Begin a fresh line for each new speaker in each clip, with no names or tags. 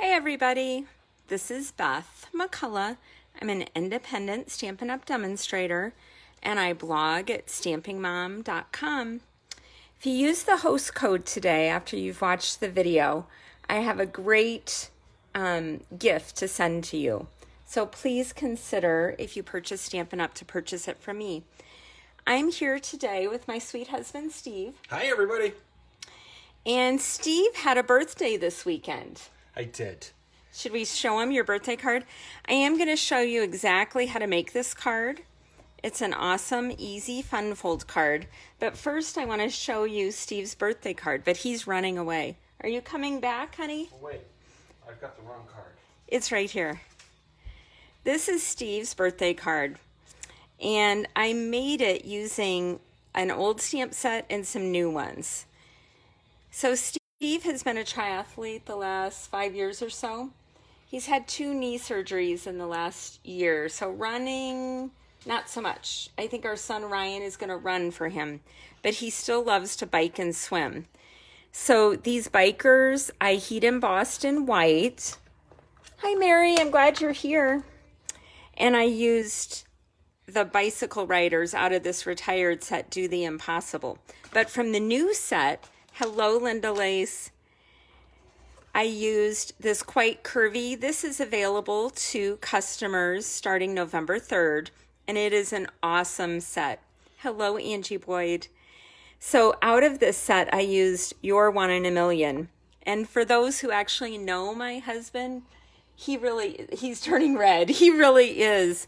Hi everybody, this is Beth McCullough. I'm an independent Stampin' Up! Demonstrator and I blog at stampingmom.com. If you use the host code today after you've watched the video, I have a great gift to send to you. So please consider, if you purchase Stampin' Up! To purchase it from me. I'm here today with my sweet husband, Steve.
Hi everybody.
And Steve had a birthday this weekend.
I did.
Should we show him your birthday card? I am going to show you exactly how to make this card. It's an awesome, easy, fun fold card. But first I want to show you Steve's birthday card, but he's running away. Are you coming back, honey?
Oh, wait, I've got the wrong card.
It's right here. This is Steve's birthday card. And I made it using an old stamp set and some new ones. So Steve has been a triathlete the last 5 years or so. He's had 2 knee surgeries in the last year, so running, not so much. I think our son Ryan is going to run for him, but he still loves to bike and swim. So these bikers, I heat embossed in white. Hi Mary, I'm glad you're here. And I used the bicycle riders out of this retired set, Do the Impossible. But from the new set, Hello Linda Lace, I used this quite curvy. This is available to customers starting November 3rd, and it is an awesome set. Hello Angie Boyd. So out of this set, I used Your One in a Million. And for those who actually know my husband, he's turning red. He really is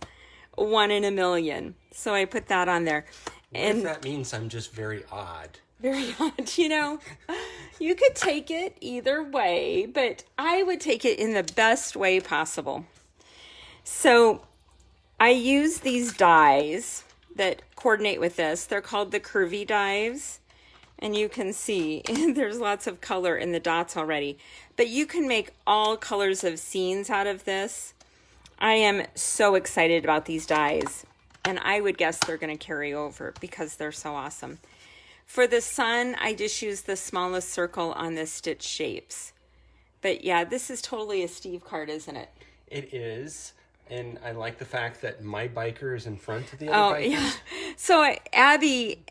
1 in a million. So I put that on there.
And if that means I'm just very odd.
Very odd. You know, you could take it either way, but I would take it in the best way possible. So I use these dies that coordinate with this. They're called the curvy dies. And you can see there's lots of color in the dots already. But you can make all colors of scenes out of this. I am so excited about these dies. And I would guess they're going to carry over because they're so awesome. For the sun, I just use the smallest circle on the stitch shapes. But yeah, this is totally a Steve card, isn't it?
It is. And I like the fact that my biker is in front of the other bikers. Yeah.
So Abby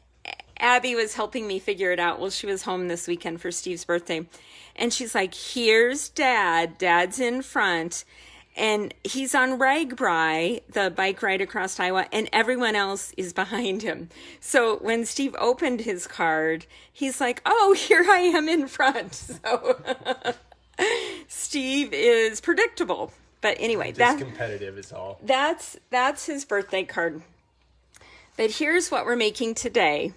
was helping me figure it out. Well, she was home this weekend for Steve's birthday. And she's like, here's Dad. Dad's in front. And he's on Ragbri, the bike ride across Iowa, and everyone else is behind him. So when Steve opened his card, he's like, oh, here I am in front. So Steve is predictable. But anyway,
just competitive is all.
That's his birthday card. But here's what we're making today.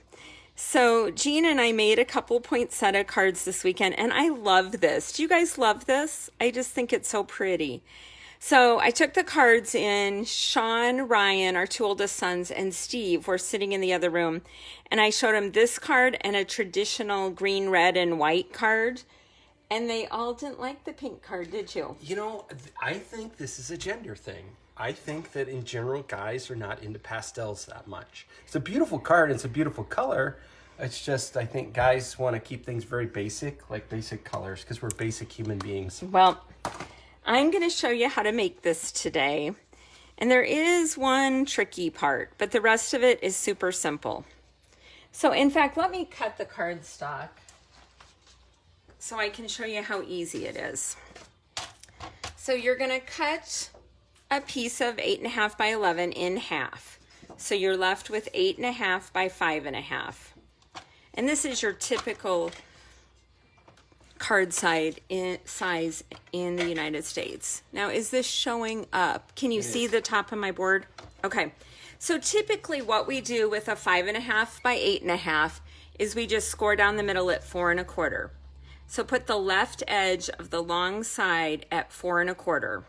So Jean and I made a couple poinsettia cards this weekend, and I love this. Do you guys love this? I just think it's so pretty. So I took the cards in. Sean, Ryan, our 2 oldest sons, and Steve were sitting in the other room. And I showed them this card and a traditional green, red, and white card. And they all didn't like the pink card, did you?
You know, I think this is a gender thing. I think that in general, guys are not into pastels that much. It's a beautiful card. It's a beautiful color. It's just, I think guys want to keep things very basic, like basic colors, because we're basic human beings.
Well, I'm going to show you how to make this today. And there is one tricky part, but the rest of it is super simple. So in fact, let me cut the cardstock so I can show you how easy it is. So you're going to cut a piece of 8.5 by 11 in half. So you're left with 8.5 by 5.5. And this is your typical card size in the United States. Now, is this showing up? Can you see the top of my board? Okay. So typically what we do with a 5.5 by 8.5 is we just score down the middle at 4 1/4. So put the left edge of the long side at 4 1/4.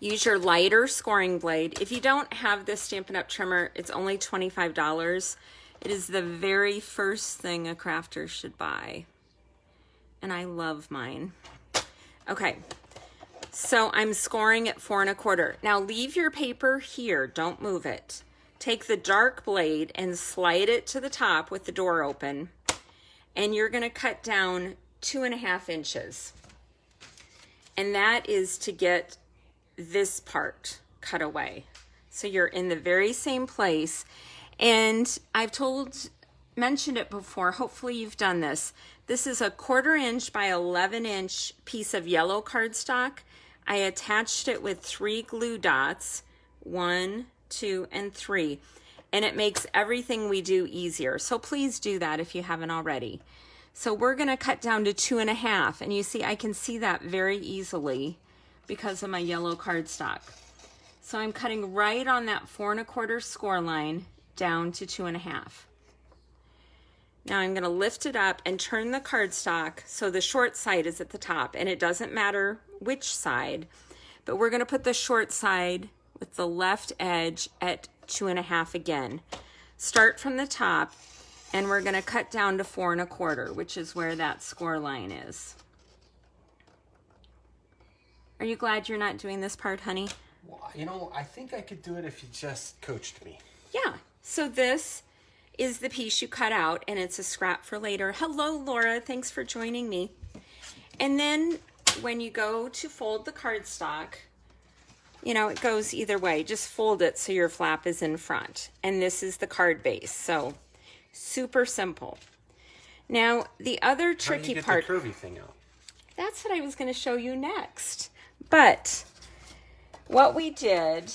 Use your lighter scoring blade. If you don't have this Stampin' Up! Trimmer, it's only $25. It is the very first thing a crafter should buy. And I love mine. Okay, so I'm scoring at 4 1/4. Now leave your paper here, don't move it. Take the dark blade and slide it to the top with the door open. And you're gonna cut down 2.5 inches. and that is to get this part cut away. So you're in the very same place. And I've mentioned it before, hopefully you've done this. This is a 1/4 inch by 11 inch piece of yellow cardstock. I attached it with 3 glue dots, 1, 2, and 3. And it makes everything we do easier. So please do that if you haven't already. So we're gonna cut down to 2.5, and you see I can see that very easily because of my yellow cardstock. So I'm cutting right on that 4 1/4 score line down to 2.5. Now I'm gonna lift it up and turn the cardstock so the short side is at the top, and it doesn't matter which side, but we're gonna put the short side with the left edge at 2.5 again. Start from the top, and we're gonna cut down to 4 1/4, which is where that score line is. Are you glad you're not doing this part, honey?
Well, you know, I think I could do it if you just coached me.
Yeah, so this is the piece you cut out, and it's a scrap for later. Hello, Laura, thanks for joining me. And then when you go to fold the cardstock, you know, it goes either way. Just fold it so your flap is in front. And this is the card base, so super simple. Now, the other tricky part...
How do you get the curvy thing out?
That's what I was going to show you next. But what we did...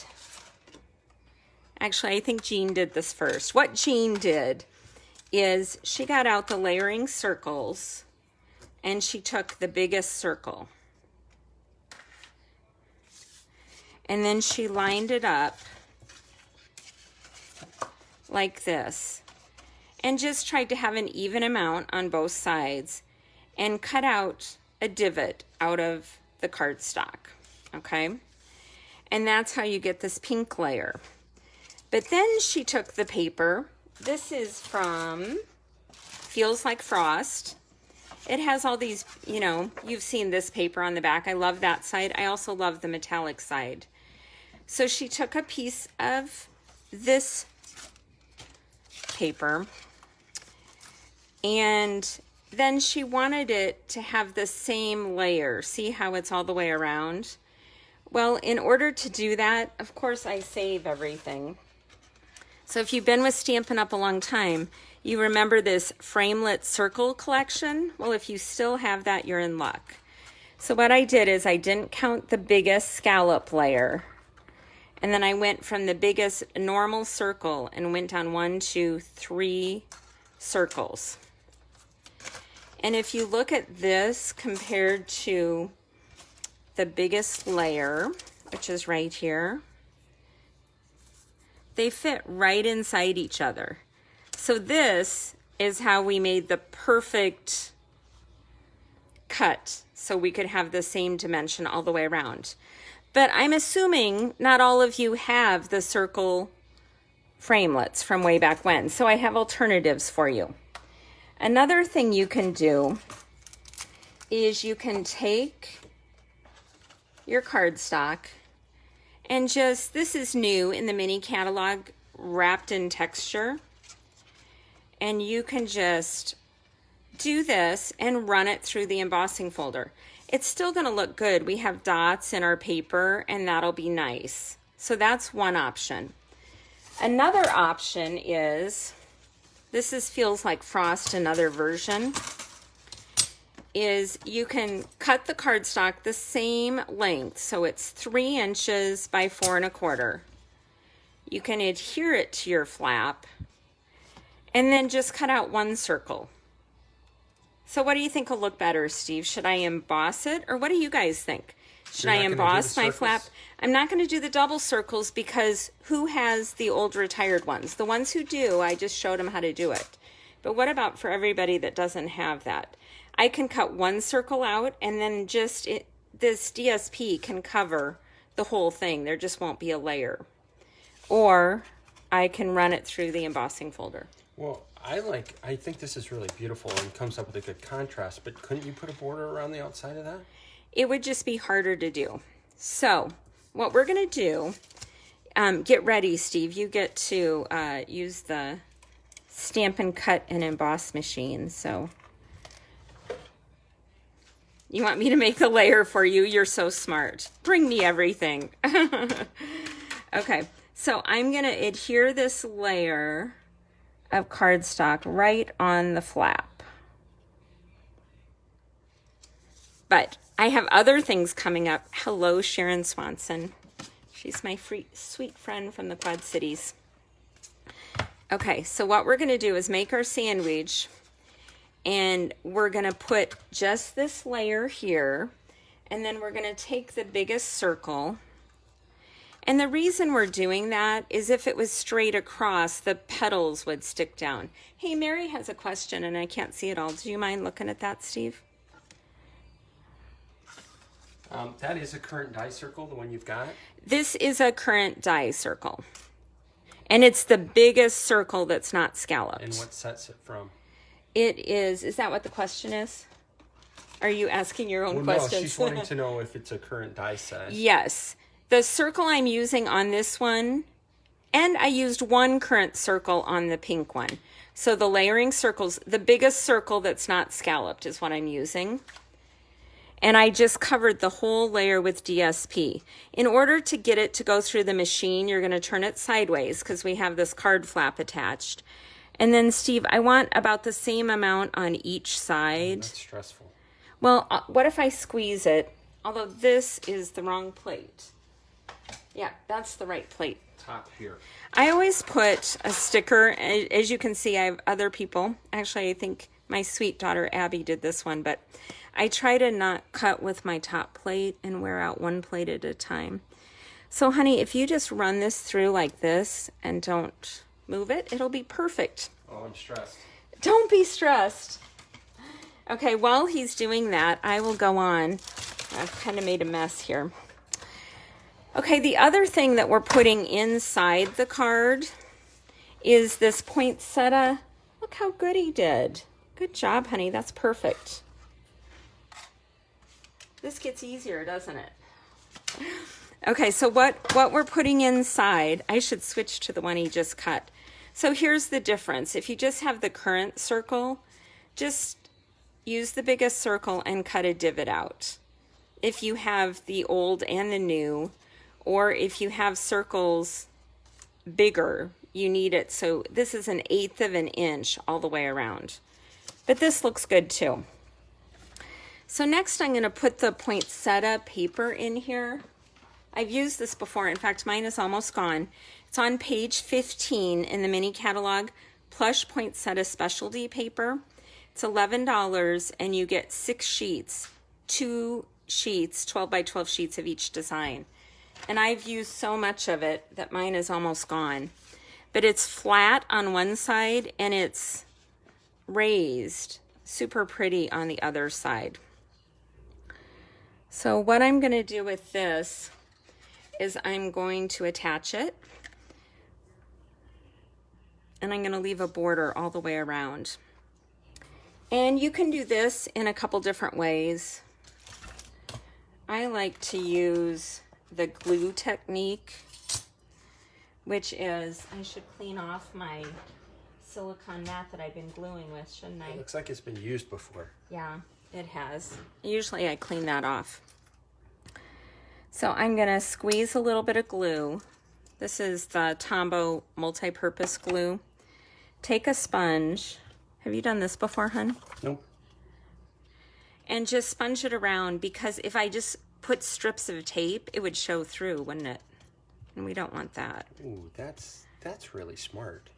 Actually, I think Jean did this first. What Jean did is she got out the layering circles, and she took the biggest circle. And then she lined it up like this, and just tried to have an even amount on both sides, and cut out a divot out of the cardstock, okay? And that's how you get this pink layer. But then she took the paper. This is from Feels Like Frost. It has all these, you know, you've seen this paper on the back. I love that side. I also love the metallic side. So she took a piece of this paper, and then she wanted it to have the same layer. See how it's all the way around? Well, in order to do that, of course, I save everything. So if you've been with Stampin' Up! A long time, you remember this framelit circle collection? Well, if you still have that, you're in luck. So what I did is I didn't count the biggest scallop layer. And then I went from the biggest normal circle and went down 1, 2, 3 circles. And if you look at this compared to the biggest layer, which is right here, they fit right inside each other. So this is how we made the perfect cut so we could have the same dimension all the way around. But I'm assuming not all of you have the circle framelits from way back when, so I have alternatives for you. Another thing you can do is you can take your cardstock and just, this is new in the mini catalog, wrapped in texture. And you can just do this and run it through the embossing folder. It's still gonna look good. We have dots in our paper, and that'll be nice. So that's one option. Another option is, this is Feels Like Frost, another version, is you can cut the cardstock the same length. So it's 3 inches by 4 1/4. You can adhere it to your flap and then just cut out 1 circle. So what do you think will look better, Steve? Should I emboss it, or what do you guys think? Should I emboss my flap? I'm not going to do the double circles because who has the old retired ones? The ones who do, I just showed them how to do it. But what about for everybody that doesn't have that? I can cut 1 circle out, and then just this DSP can cover the whole thing. There just won't be a layer. Or I can run it through the embossing folder.
Well, I think this is really beautiful and comes up with a good contrast, but couldn't you put a border around the outside of that?
It would just be harder to do. So what we're going to do, get ready, Steve. You get to use the Stampin' Cut and Emboss machine. So You want me to make the layer for you? You're so smart. Bring me everything. Okay, so I'm going to adhere this layer of cardstock right on the flap. But I have other things coming up. Hello, Sharon Swanson. She's my sweet friend from the Quad Cities. Okay, so what we're going to do is make our sandwich, and we're going to put just this layer here, and then we're going to take the biggest circle. And the reason we're doing that is if it was straight across, the petals would stick down. Hey, Mary has a question, and I can't see it all. Do you mind looking at that, Steve?
That is a current die circle, the one you've got?
This is a current die circle. And it's the biggest circle that's not scalloped.
And what sets it from?
It is that what the question is? Are you asking your own questions?
No, she's wanting to know if it's a current die set.
Yes. The circle I'm using on this one, and I used one current circle on the pink one. So the layering circles, the biggest circle that's not scalloped is what I'm using. And I just covered the whole layer with DSP. In order to get it to go through the machine, you're going to turn it sideways because we have this card flap attached. And then, Steve, I want about the same amount on each side.
That's stressful.
Well, what if I squeeze it? Although this is the wrong plate. Yeah, that's the right plate.
Top here.
I always put a sticker. As you can see, I have other people. Actually, I think my sweet daughter Abby did this one, but I try to not cut with my top plate and wear out one plate at a time. So, honey, if you just run this through like this and don't move it, it'll be perfect.
Oh, I'm stressed.
Don't be stressed. Okay, while he's doing that, I will go on. I've kind of made a mess here. Okay, the other thing that we're putting inside the card is this poinsettia. Look how good he did. Good job, honey. That's perfect. This gets easier, doesn't it? Okay, so what we're putting inside, I should switch to the one he just cut. So here's the difference. If you just have the current circle, just use the biggest circle and cut a divot out. If you have the old and the new, or if you have circles bigger, you need it. So this is 1/8 of an inch all the way around. But this looks good too. So next I'm going to put the poinsettia paper in here. I've used this before. In fact, mine is almost gone. It's on page 15 in the mini catalog, Plush Poinsettia Specialty Paper. It's $11 and you get 6 sheets, 2 sheets, 12 by 12 sheets of each design. And I've used so much of it that mine is almost gone. But it's flat on one side and it's raised, super pretty on the other side. So what I'm going to do with this is I'm going to attach it. And I'm going to leave a border all the way around. And you can do this in a couple different ways. I like to use the glue technique, which is, I should clean off my silicone mat that I've been gluing with, shouldn't I?
It looks like it's been used before.
Yeah, it has. Usually I clean that off. So I'm going to squeeze a little bit of glue. This is the Tombow multi-purpose glue. Take a sponge. Have you done this before, hun?
Nope.
And just sponge it around, because if I just put strips of tape, it would show through, wouldn't it? And we don't want that.
Ooh, that's really smart.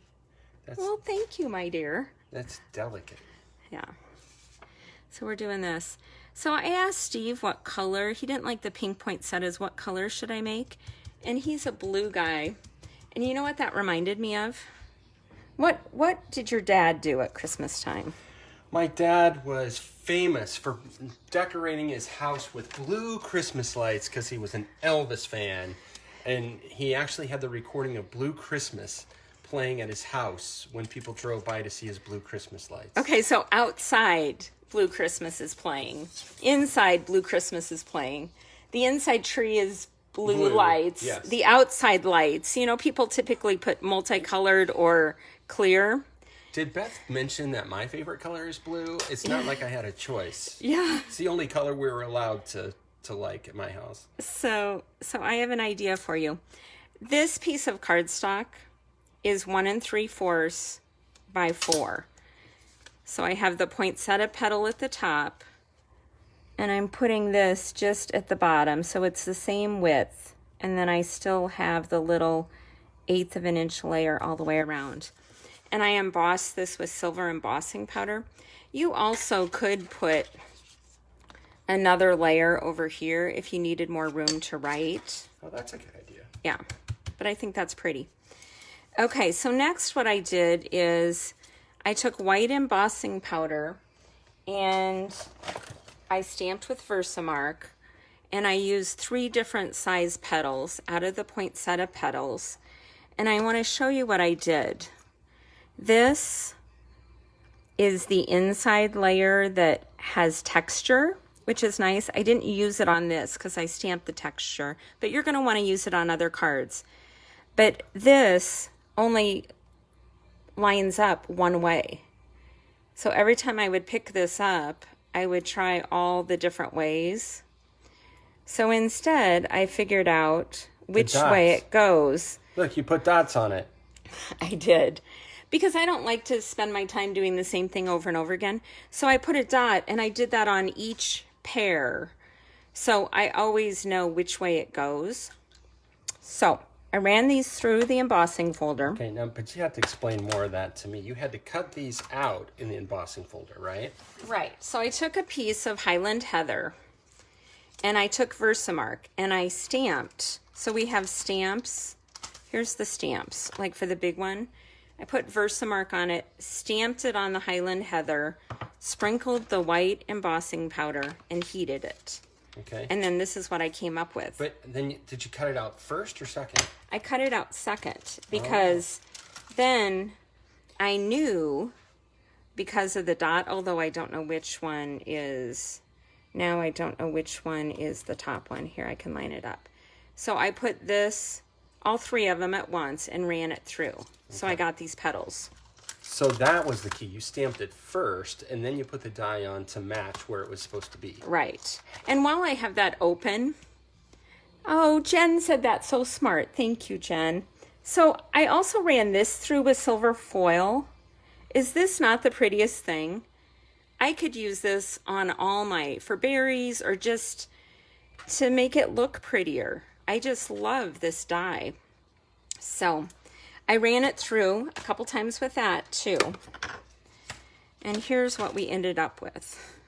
Well, thank you, my dear.
That's delicate.
Yeah. So we're doing this. So I asked Steve what color. He didn't like the pink poinsettias. What color should I make? And he's a blue guy. And you know what that reminded me of? What did your dad do at Christmas time?
My dad was famous for decorating his house with blue Christmas lights because he was an Elvis fan. And he actually had the recording of Blue Christmas playing at his house when people drove by to see his blue Christmas lights.
Okay, so outside Blue Christmas is playing. Inside Blue Christmas is playing. The inside tree is blue lights.
Yes.
The outside lights, you know, people typically put multicolored or clear.
Did Beth mention that my favorite color is blue? It's not like I had a choice.
Yeah.
It's the only color we were allowed to like at my house.
So I have an idea for you. This piece of cardstock is 1 3/4 by 4. So I have the poinsettia petal at the top, and I'm putting this just at the bottom, so it's the same width. And then I still have the little 1/8 of an inch layer all the way around. And I embossed this with silver embossing powder. You also could put another layer over here if you needed more room to write.
Oh, that's a good idea.
Yeah, but I think that's pretty. Okay, so next what I did is I took white embossing powder and I stamped with Versamark, and I used 3 different size petals out of the Poinsettia Petals. And I want to show you what I did. This is the inside layer that has texture, which is nice. I didn't use it on this because I stamped the texture, but you're going to want to use it on other cards. But this only lines up one way. So every time I would pick this up, I would try all the different ways. So instead, I figured out which way it goes.
Look, you put dots on it.
I did. Because I don't like to spend my time doing the same thing over and over again. So I put a dot, and I did that on each pair. So I always know which way it goes. So I ran these through the embossing folder.
Okay, now, but you have to explain more of that to me. You had to cut these out in the embossing folder, right?
Right. So I took a piece of Highland Heather, and I took Versamark, and I stamped. So we have stamps. Here's the stamps, like for the big one. I put Versamark on it, stamped it on the Highland Heather, sprinkled the white embossing powder, and heated it.
Okay.
And then this is what I came up with.
But then, did you cut it out first or second?
I cut it out second because then I knew, because of the dot, although I don't know which one is, now I don't know which one is the top one. Here, I can line it up. So I put this, all 3 of them at once, and ran it through. Okay. So I got these petals.
So that was the key. You stamped it first, and then you put the die on to match where it was supposed to be.
Right. And while I have that open, oh, Jen said that's so smart. Thank you, Jen. So I also ran this through with silver foil. Is this not the prettiest thing? I could use this on all my, for berries, or just to make it look prettier. I just love this die. So I ran it through a couple times with that too. And here's what we ended up with.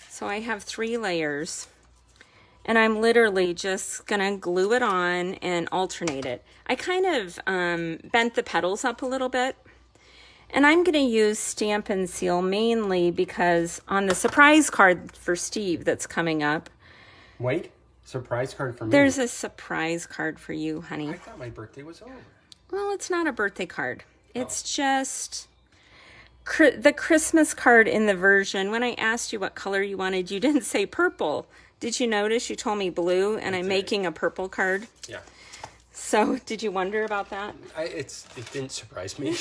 So I have 3 layers, and I'm literally just gonna glue it on and alternate it. I kind of bent the petals up a little bit, and I'm gonna use Stampin' Seal mainly because on the surprise card for Steve that's coming up.
Wait. Surprise card for me.
There's a surprise card for you, honey.
I thought my birthday was over.
Well, it's not a birthday card. It's just the Christmas card in the version. When I asked you what color you wanted, you didn't say purple. Did you notice? You told me blue, and I'm making a purple card.
Yeah.
So, did you wonder about that?
It didn't surprise me.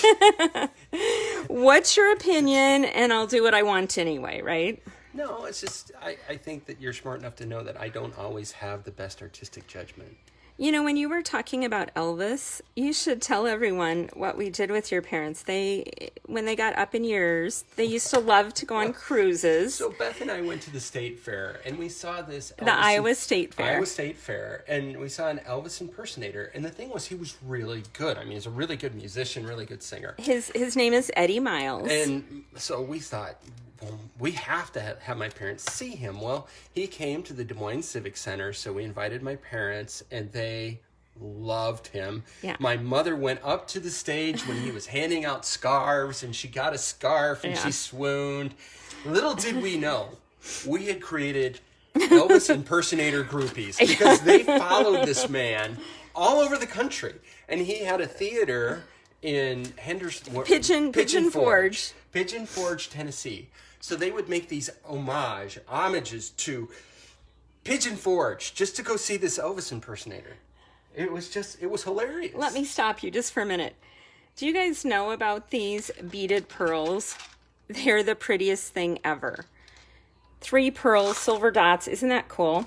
What's your opinion? And I'll do what I want anyway, right?
No, it's just, I think that you're smart enough to know that I don't always have the best artistic judgment.
You know, when you were talking about Elvis, you should tell everyone what we did with your parents. When they got up in years, they used to love to go on cruises.
So Beth and I went to the state fair, and we saw this
the Iowa State Fair.
Iowa State Fair, and we saw an Elvis impersonator. And the thing was, he was really good. I mean, he's a really good musician, really good singer.
His name is Eddie Miles.
And so we thought, well, we have to have my parents see him. Well, he came to the Des Moines Civic Center, so we invited my parents, and they loved him.
Yeah.
My mother went up to the stage when he was handing out scarves, and she got a scarf, and she swooned. Little did we know, we had created Elvis impersonator groupies, because they followed this man all over the country. And he had a theater in Henderson...
Pigeon Forge.
Pigeon Forge, Tennessee. So they would make these homages to Pigeon Forge just to go see this Elvis impersonator. It was hilarious.
Let me stop you just for a minute. Do you guys know about these beaded pearls? They're the prettiest thing ever. 3 pearls, silver dots. Isn't that cool?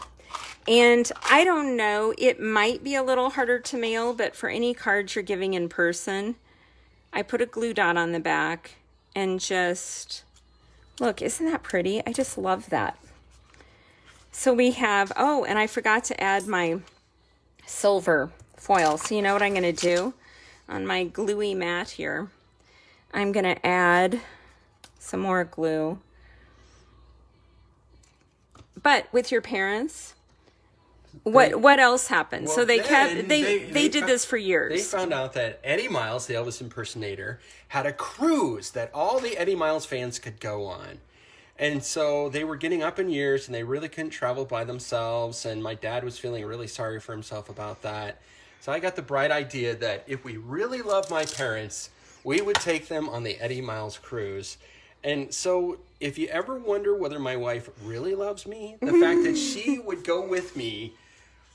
And I don't know, it might be a little harder to mail, but for any cards you're giving in person, I put a glue dot on the back and just, look, isn't that pretty? I just love that. So we have, oh, and I forgot to add my silver foil. So you know what I'm going to do? On my gluey mat here, I'm going to add some more glue. But with your parents, what else happened?
Well,
so they
then
they did this for years.
They found out that Eddie Miles, the Elvis impersonator, had a cruise that all the Eddie Miles fans could go on. And so they were getting up in years and they really couldn't travel by themselves. And my dad was feeling really sorry for himself about that. So I got the bright idea that if we really love my parents, we would take them on the Eddie Miles cruise. And so if you ever wonder whether my wife really loves me, the fact that she would go with me,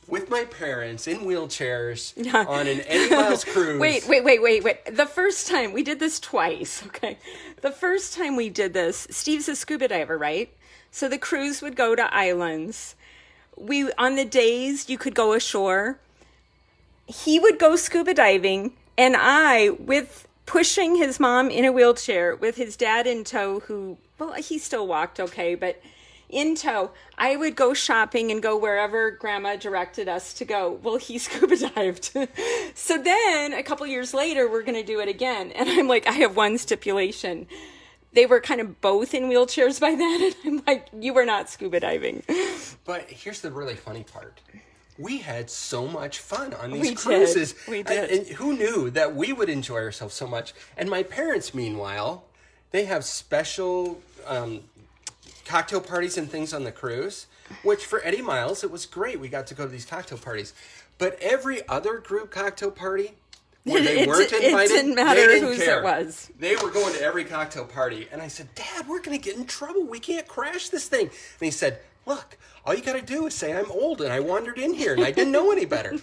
with my parents in wheelchairs on an Eddie Miles cruise.
Wait. The first time, we did this twice, okay? The first time we did this, Steve's a scuba diver, right? So the cruise would go to islands. On the days you could go ashore, he would go scuba diving, and I, with pushing his mom in a wheelchair with his dad in tow, who, well, he still walked okay, but in tow, I would go shopping and go wherever Grandma directed us to go. Well, he scuba dived. So then a couple years later, we're going to do it again. And I'm like, I have one stipulation. They were kind of both in wheelchairs by then. And I'm like, you were not scuba diving.
But here's the really funny part. We had so much fun on these cruises.
We did.
And who knew that we would enjoy ourselves so much? And my parents, meanwhile, they have special cocktail parties and things on the cruise, which for Eddie Miles, it was great. We got to go to these cocktail parties. But every other group cocktail party where they weren't invited,
it didn't matter
they didn't
whose
care.
it was.
They were going to every cocktail party. And I said, Dad, we're going to get in trouble. We can't crash this thing. And he said, look, all you got to do is say I'm old and I wandered in here and I didn't know any better.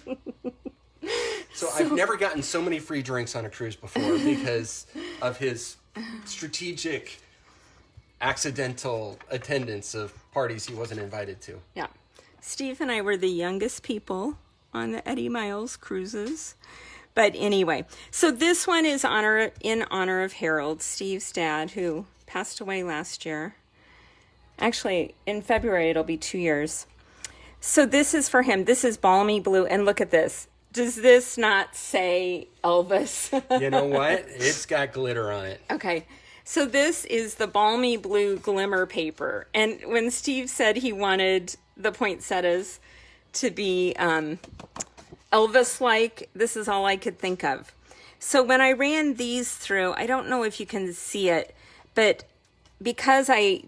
So I've never gotten so many free drinks on a cruise before because of his strategic, accidental attendance of parties he wasn't invited to.
Yeah. Steve and I were the youngest people on the Eddie Miles cruises. But anyway, so this one is in honor of Harold, Steve's dad, who passed away last year. Actually, in February, it'll be 2 years. So this is for him. This is balmy blue. And look at this. Does this not say Elvis?
You know what? It's got glitter on it. Okay.
So this is the balmy blue glimmer paper. And when Steve said he wanted the poinsettias to be Elvis-like, this is all I could think of. So when I ran these through, I don't know if you can see it, but because I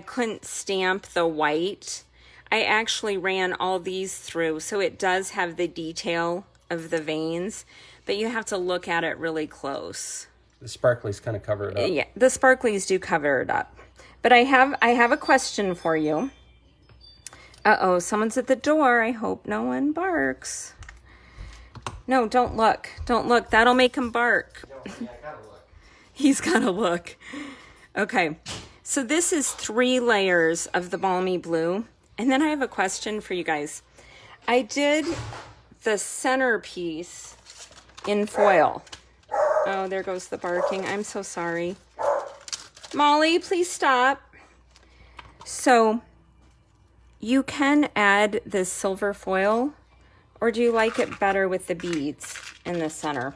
couldn't stamp the white, I actually ran all these through. So it does have the detail of the veins, but you have to look at it really close.
The sparklies kind of cover it up.
Yeah, the sparklies do cover it up. But I have a question for you. Uh-oh, someone's at the door. I hope no one barks. No, don't look. Don't look. That'll make him bark.
No, yeah, I gotta look.
He's gotta look. Okay. So this is 3 layers of the balmy blue. And then I have a question for you guys. I did the centerpiece in foil. Oh, there goes the barking. I'm so sorry. Molly, please stop. So you can add this silver foil, or do you like it better with the beads in the center?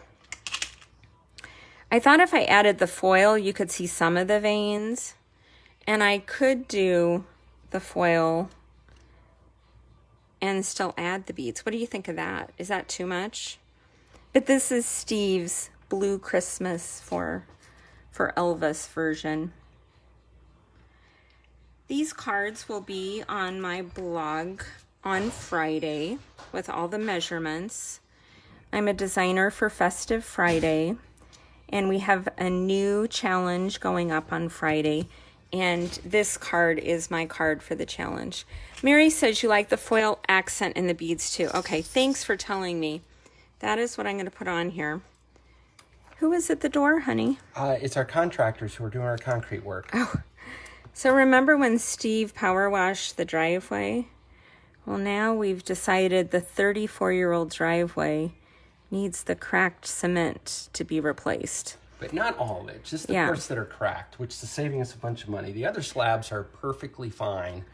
I thought if I added the foil, you could see some of the veins. And I could do the foil and still add the beads. What do you think of that? Is that too much? But this is Steve's Blue Christmas for Elvis version. These cards will be on my blog on Friday with all the measurements. I'm a designer for Festive Friday, and we have a new challenge going up on Friday. And this card is my card for the challenge. Mary says you like the foil accent and the beads too. Okay, thanks for telling me. That is what I'm going to put on here. Who is at the door, honey?
It's our contractors who are doing our concrete work.
Oh, so remember when Steve power washed the driveway? Well, now we've decided the 34-year-old driveway needs the cracked cement to be replaced.
But not all of it, just the parts that are cracked, which is saving us a bunch of money. The other slabs are perfectly fine.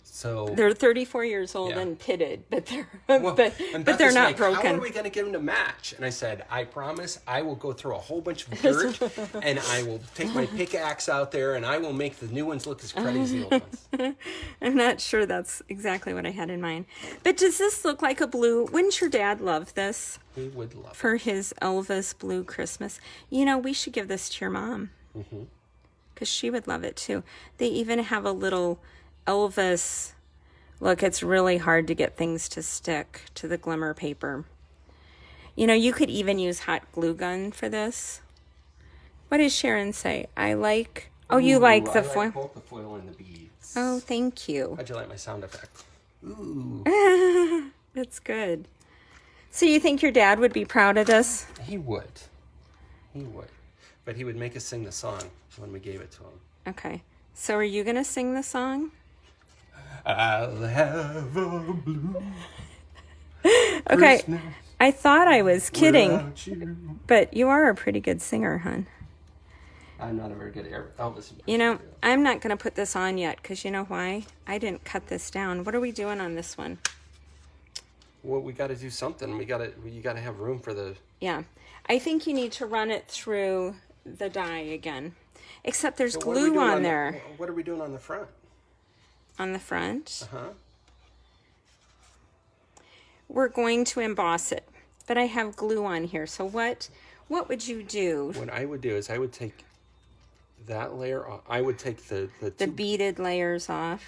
So
they're 34 years old and pitted, but they're but they're not broken.
How are we going to get them to match? And I said, I promise I will go through a whole bunch of dirt and I will take my pickaxe out there and I will make the new ones look as cruddy as the old ones.
I'm not sure that's exactly what I had in mind. But does this look like a blue? Wouldn't your dad love this?
He would love it.
For his Elvis blue Christmas. You know, we should give this to your mom. Because she would love it too. They even have a little Elvis. Look, it's really hard to get things to stick to the glimmer paper. You know, you could even use hot glue gun for this. What does Sharon say? I like... Oh, you like the foil?
I like both the foil and the beads.
Oh, thank you.
How'd you like my sound effect? Ooh.
That's good. So you think your dad would be proud of this?
He would. He would. But he would make us sing the song when we gave it to him.
Okay. So are you going to sing the song?
I'll have a blue
Okay.
Christmas
I thought I was kidding.
you.
But you are a pretty good singer, hon.
I'm not a very good Elvis.
You know, I'm not going to put this on yet because you know why? I didn't cut this down. What are we doing on this one?
Well, we got to do something. You got to have room for the...
Yeah. I think you need to run it through the die again. Except there's glue on there.
What are we doing on the front?
On the front?
Uh-huh.
We're going to emboss it. But I have glue on here. So what would you do?
What I would do is I would take that layer off. I would take the
beaded layers off.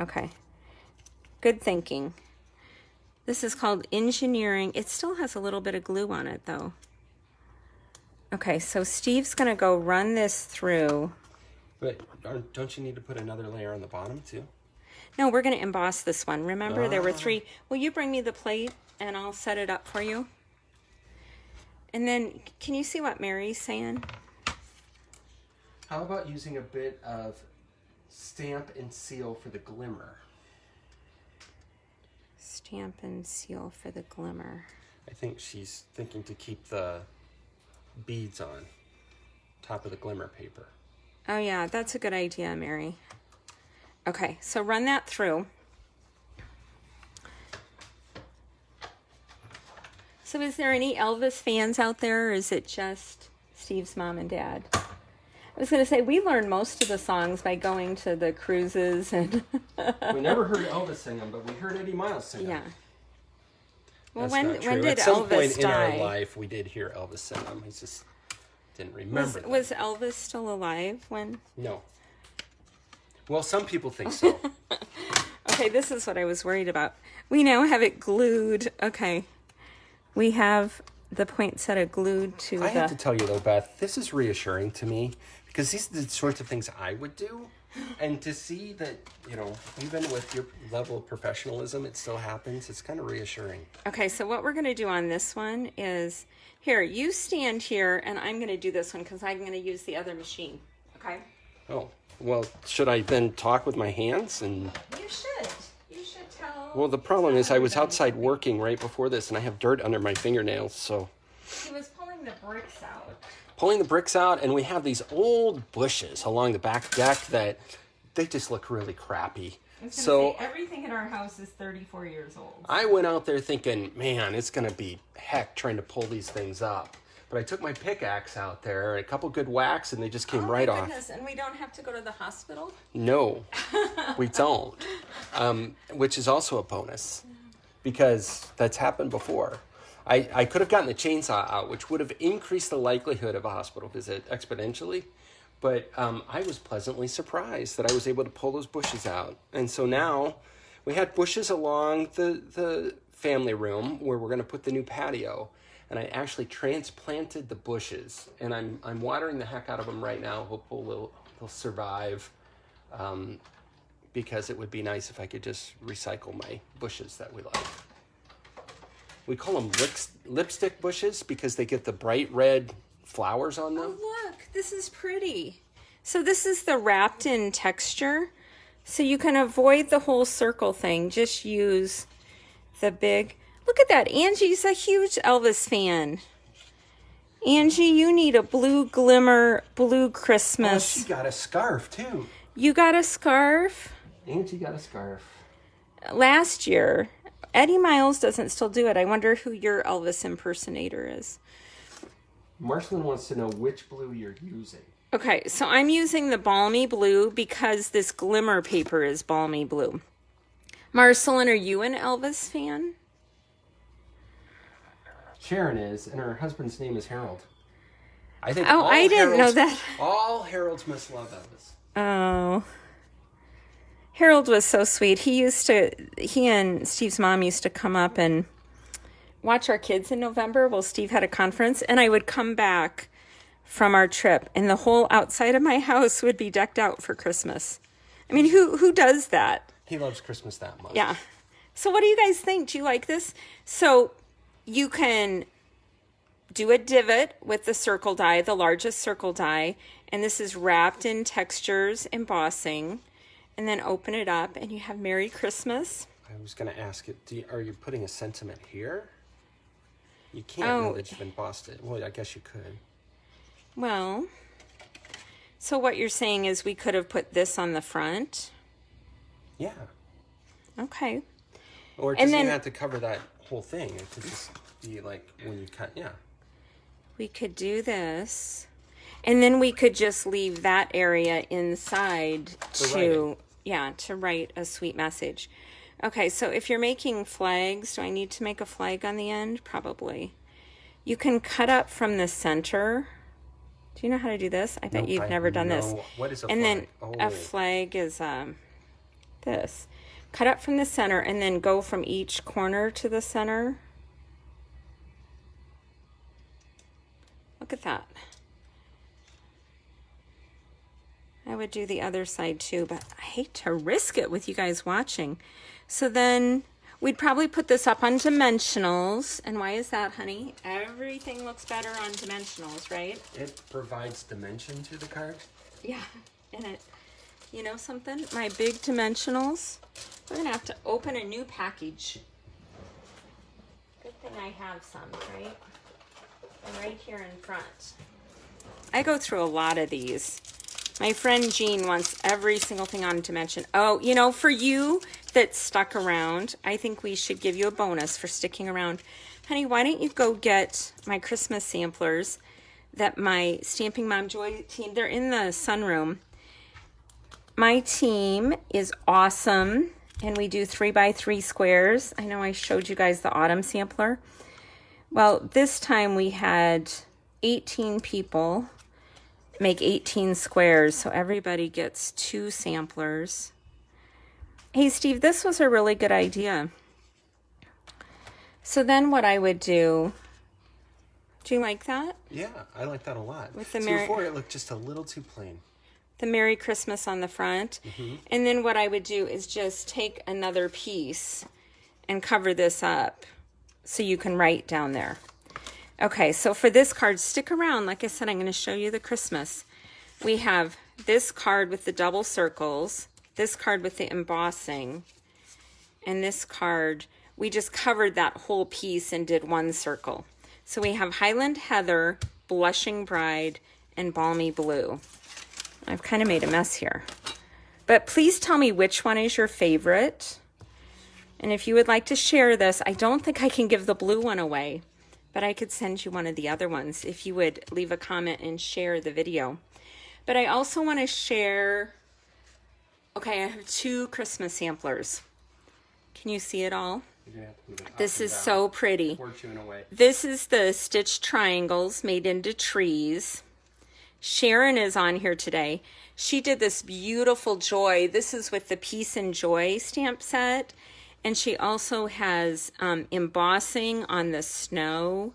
Okay. Good thinking. This is called engineering. It still has a little bit of glue on it, though. Okay, so Steve's going to go run this through.
But don't you need to put another layer on the bottom, too?
No, we're going to emboss this one. Remember, there were 3. Will you bring me the plate, and I'll set it up for you? And then, can you see what Mary's saying?
How about using a bit of stamp and seal for the glimmer?
Stamp and seal for the glimmer.
I think she's thinking to keep the beads on top of the glimmer paper.
Oh yeah, that's a good idea, Mary. Okay, so run that through. So is there any Elvis fans out there, or is it just Steve's mom and dad? I was going to say, we learned most of the songs by going to the cruises. And
we never heard Elvis sing them, but we heard Eddie Miles sing them.
Yeah. Well,
That's
when did
At some
Elvis
point
die?
in our life, we did hear Elvis sing them. We just didn't remember them.
Was Elvis still alive when?
No. Well, some people think so.
Okay, this is what I was worried about. We now have it glued. Okay. We have the poinsettia glued to
I have to tell you, though, Beth, this is reassuring to me because these are the sorts of things I would do. And to see that, you know, even with your level of professionalism, it still happens, it's kind of reassuring.
Okay, so what we're going to do on this one is, here, you stand here, and I'm going to do this one because I'm going to use the other machine. Okay?
Oh, well, should I then talk with my hands? And
You should. You should tell.
well, the problem is I was outside working right before this, and I have dirt under my fingernails, so...
He was pulling the bricks out.
Pulling the bricks out, and we have these old bushes along the back deck that they just look really crappy.
So everything in our house is 34 years old.
I went out there thinking, man, it's going to be heck trying to pull these things up. But I took my pickaxe out there, a couple good whacks, and they just came right off.
Goodness. And we don't have to go to the hospital?
No, we don't. Which is also a bonus because that's happened before. I could have gotten the chainsaw out, which would have increased the likelihood of a hospital visit exponentially. But I was pleasantly surprised that I was able to pull those bushes out. And so now we had bushes along the family room where we're going to put the new patio. And I actually transplanted the bushes. And I'm watering the heck out of them right now. Hopefully they'll survive. Because it would be nice if I could just recycle my bushes that we like. we call them lipstick bushes because they get the bright red flowers on them.
Oh, look, this is pretty. So this is the wrapped in texture. So you can avoid the whole circle thing. Just use the big, look at that. Angie's a huge Elvis fan. Angie, you need a blue glimmer, blue
Oh,
Christmas.
she got a scarf too.
You got a scarf?
Angie got a scarf.
Last year. Eddie Miles doesn't still do it. I wonder who your Elvis impersonator is.
Marcelin wants to know which blue you're using.
Okay, so I'm using the balmy blue because this glimmer paper is balmy blue. Marcelin, are you an Elvis fan?
Sharon is, and her husband's name is Harold. I think.
Oh, I didn't know that.
All Harolds must love Elvis.
Oh. Harold was so sweet. He and Steve's mom used to come up and watch our kids in November while Steve had a conference, and I would come back from our trip, and the whole outside of my house would be decked out for Christmas. I mean, who does that?
He loves Christmas that much.
Yeah. So what do you guys think? Do you like this? So you can do a divot with the circle die, the largest circle die, and this is wrapped in textures embossing, and then open it up, and you have Merry Christmas.
I was going to ask it, are you putting a sentiment here? You can't
Oh.
know that you've embossed it. Well, I guess you could.
Well, so what you're saying is we could have put this on the front.
Yeah.
Okay.
Or it
And
doesn't even
then-
have to cover that whole thing. It could just be like when you cut, yeah.
We could do this. And then we could just leave that area inside to write a sweet message. Okay, so if you're making flags, do I need to make a flag on the end? Probably. You can cut up from the center. Do you know how to do this? I bet
Nope,
you've
I
never done this.
know. What is a
and
flag?
then a flag is this. Cut up from the center and then go from each corner to the center. Look at that. I would do the other side too, but I hate to risk it with you guys watching. So then we'd probably put this up on dimensionals. And why is that, honey? Everything looks better on dimensionals, right?
It provides dimension to the card.
Yeah, and it, you know something? My big dimensionals, we're gonna have to open a new package. Good thing I have some, right? And right here in front. I go through a lot of these. My friend Jean wants every single thing on dimension. Oh, you know, for you that stuck around, I think we should give you a bonus for sticking around. Honey, why don't you go get my Christmas samplers that my Stamping Mom Joy team, they're in the sunroom. My team is awesome, and we do 3x3 squares. I know I showed you guys the autumn sampler. Well, this time we had 18 people make 18 squares, so everybody gets 2 samplers. Hey, Steve, this was a really good idea. So then what I would do you like that?
Yeah, I like that a lot.
With the
Before it looked just a little too plain.
The Merry Christmas on the front.
Mm-hmm.
And then what I would do is just take another piece and cover this up so you can write down there. Okay, so for this card, stick around. Like I said, I'm going to show you the Christmas. We have this card with the double circles, this card with the embossing, and this card, we just covered that whole piece and did one circle. So we have Highland Heather, Blushing Bride, and Balmy Blue. I've kind of made a mess here. But please tell me which one is your favorite. And if you would like to share this, I don't think I can give the blue one away, but I could send you one of the other ones if you would leave a comment and share the video. But I also want to share, okay, I have 2 Christmas samplers. Can you see it all?
You're gonna have to move it up
This
and
is
down.
so pretty.
Towards you in a way.
This is the stitched triangles made into trees. Sharon is on here today. She did this beautiful joy. This is with the Peace and Joy stamp set. And she also has embossing on the snow.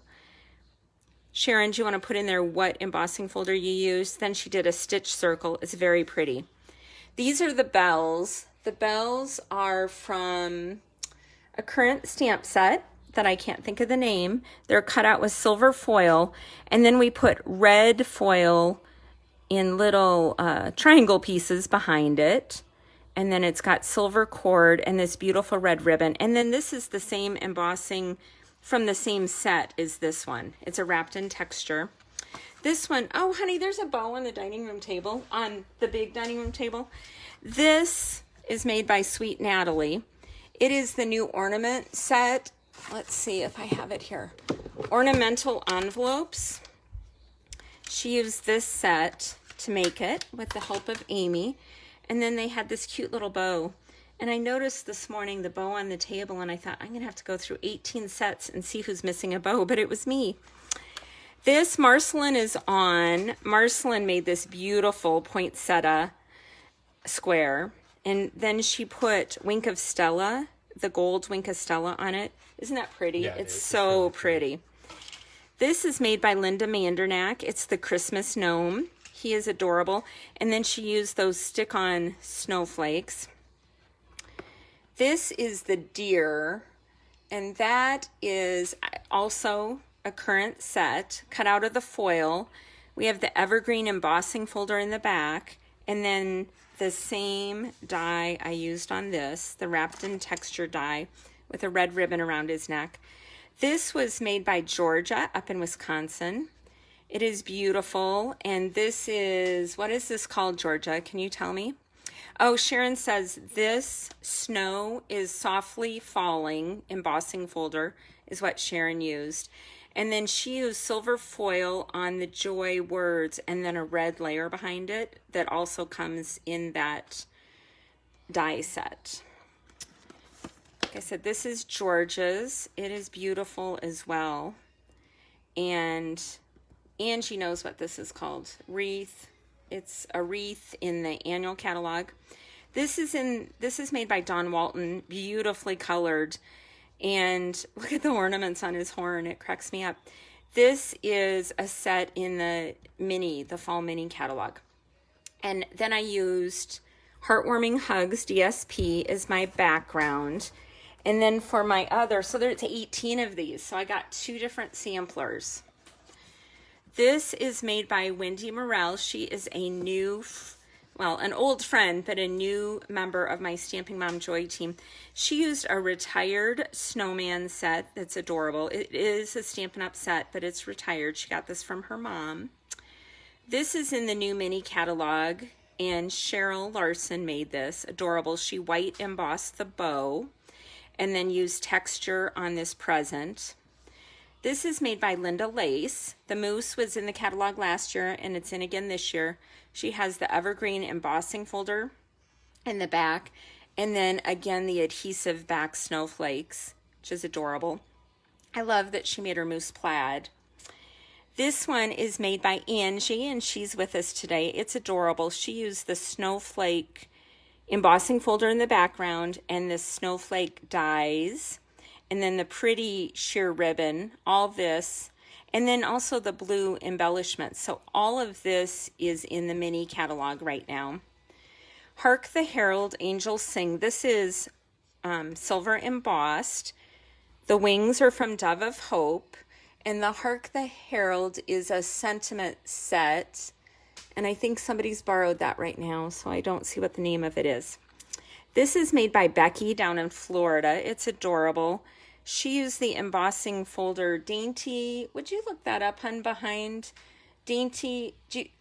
Sharon, do you want to put in there what embossing folder you use? Then she did a stitch circle. It's very pretty. These are the bells. The bells are from a current stamp set. that I can't think of the name. They're cut out with silver foil, and then we put red foil in little triangle pieces behind it. And then it's got silver cord and this beautiful red ribbon. And then this is the same embossing from the same set as this one. It's a wrapped in texture. This one, oh honey, there's a bow on the dining room table, on the big dining room table. This is made by Sweet Natalie. It is the new ornament set. Let's see if I have it here. Ornamental envelopes. She used this set to make it with the help of Amy. And then they had this cute little bow. And I noticed this morning the bow on the table, and I thought, I'm going to have to go through 18 sets and see who's missing a bow, but it was me. This Marceline is on. Marceline made this beautiful poinsettia square. And then she put Wink of Stella, the gold Wink of Stella on it. Isn't that pretty?
Yeah,
it's so really pretty. This is made by Linda Mandernack. It's the Christmas gnome. He is adorable. And then she used those stick-on snowflakes. This is the deer, and that is also a current set cut out of the foil. We have the evergreen embossing folder in the back, and then the same die I used on this, the wrapped in texture die with a red ribbon around his neck. This was made by Georgia up in Wisconsin. It is beautiful, and this is, what is this called, Georgia? Can you tell me? Oh, Sharon says this snow is softly falling embossing folder is what Sharon used. And then she used silver foil on the joy words and then a red layer behind it that also comes in that die set. Like I said, this is Georgia's. It is beautiful as well. And Angie knows what this is called. Wreath. It's a wreath in the annual catalog. This is made by Don Walton, beautifully colored. And look at the ornaments on his horn. It cracks me up. This is a set in the fall mini catalog. And then I used Heartwarming Hugs DSP as my background. And then for my other, so there's 18 of these. So I got 2 different samplers. This is made by Wendy Morrell. She is a new, well, an old friend, but a new member of my Stamping Mom Joy team. She used a retired snowman set that's adorable. It is a Stampin' Up set, but it's retired. She got this from her mom. This is in the new mini catalog, and Cheryl Larson made this. Adorable. She white embossed the bow and then used texture on this present. This is made by Linda Lace. The moose was in the catalog last year, and it's in again this year. She has the evergreen embossing folder in the back, and then again the adhesive back snowflakes, which is adorable. I love that she made her moose plaid. This one is made by Angie, and she's with us today. It's adorable. She used the snowflake embossing folder in the background and the snowflake dies, and then the pretty sheer ribbon, all this, and then also the blue embellishments. So all of this is in the mini catalog right now. Hark the Herald Angels Sing. This is silver embossed. The wings are from Dove of Hope, and the Hark the Herald is a sentiment set, and I think somebody's borrowed that right now, so I don't see what the name of it is. This is made by Becky down in Florida. It's adorable. She used the embossing folder Dainty. Would you look that up, hun, behind Dainty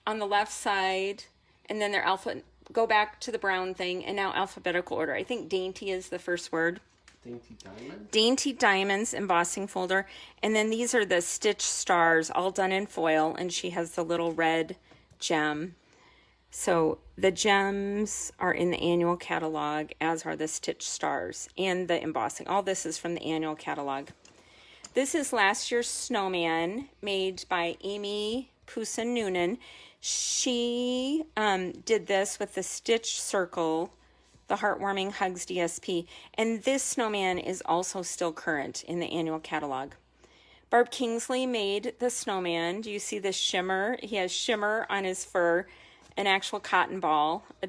on the left side, and then their alpha, go back to the brown thing, and now alphabetical order. I think Dainty is the first word.
Dainty Diamonds?
Dainty Diamonds embossing folder. And then these are the stitch stars, all done in foil, and she has the little red gem. So the gems are in the annual catalog, as are the stitch stars and the embossing. All this is from the annual catalog. This is last year's snowman made by Amy Poosin Noonan. She did this with the stitch circle, the Heartwarming Hugs DSP. And this snowman is also still current in the annual catalog. Barb Kingsley made the snowman. Do you see the shimmer? He has shimmer on his fur, an actual cotton ball, a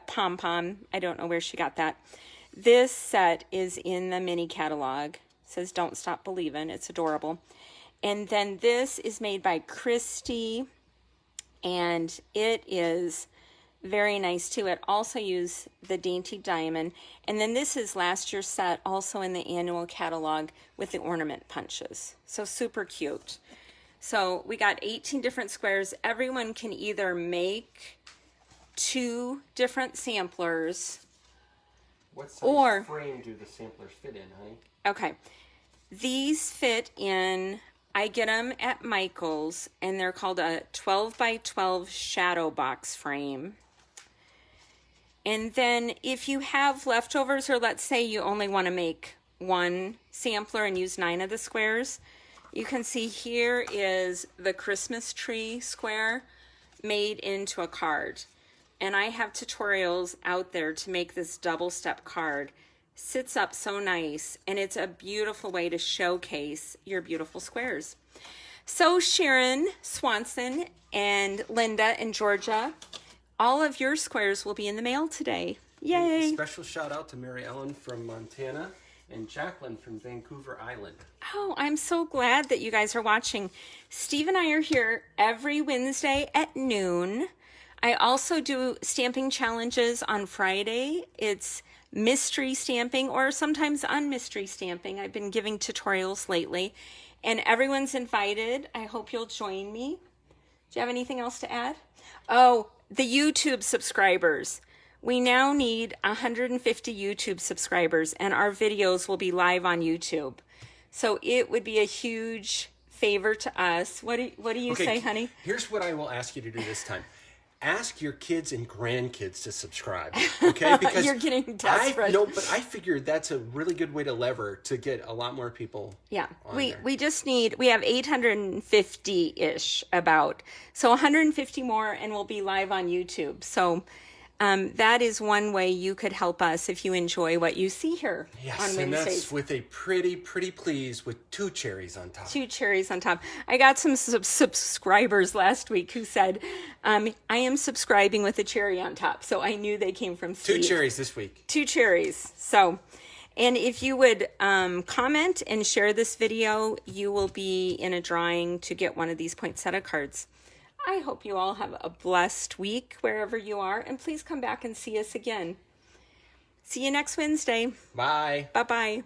pom-pom. I don't know where she got that. This set is in the mini catalog. says Don't Stop Believin'. It's adorable. And then this is made by Christy, and it is very nice too. It also used the Dainty Diamond. And then this is last year's set, also in the annual catalog with the ornament punches. So super cute. So we got 18 different squares. Everyone can either make 2 different samplers.
What size
Or
frame do the samplers fit in, honey?
Okay. These fit in, I get them at Michael's, and they're called a 12 by 12 shadow box frame. And then if you have leftovers, or let's say you only want to make 1 sampler and use 9 of the squares, you can see here is the Christmas tree square made into a card. And I have tutorials out there to make this double step card. Sits up so nice, and it's a beautiful way to showcase your beautiful squares. So Sharon Swanson and Linda and Georgia, all of your squares will be in the mail today. Yay!
And a special shout out to Mary Ellen from Montana and Jacqueline from Vancouver Island.
Oh, I'm so glad that you guys are watching. Steve and I are here every Wednesday at noon. I also do stamping challenges on Friday. It's mystery stamping, or sometimes unmystery stamping. I've been giving tutorials lately, and everyone's invited. I hope you'll join me. Do you have anything else to add? Oh, the YouTube subscribers. We now need 150 YouTube subscribers, and our videos will be live on YouTube. So it would be a huge favor to us. What do you say, honey?
Here's what I will ask you to do this time. Ask your kids and grandkids to subscribe, okay? Because
you're getting desperate.
But I figured that's a really good way to lever to get a lot more people.
Yeah, we
there.
just need, we have 850-ish about, so 150 more, and we'll be live on YouTube. So that is one way you could help us if you enjoy what you see here
yes,
on Wednesdays.
And that's with a pretty please with 2 cherries on top.
2 cherries on top. I got some subscribers last week who said, I am subscribing with a cherry on top. So I knew they came from Steve.
2 cherries this week.
2 cherries. So, and if you would comment and share this video, you will be in a drawing to get one of these poinsettia cards. I hope you all have a blessed week wherever you are, and please come back and see us again. See you next Wednesday.
Bye.
Bye-bye.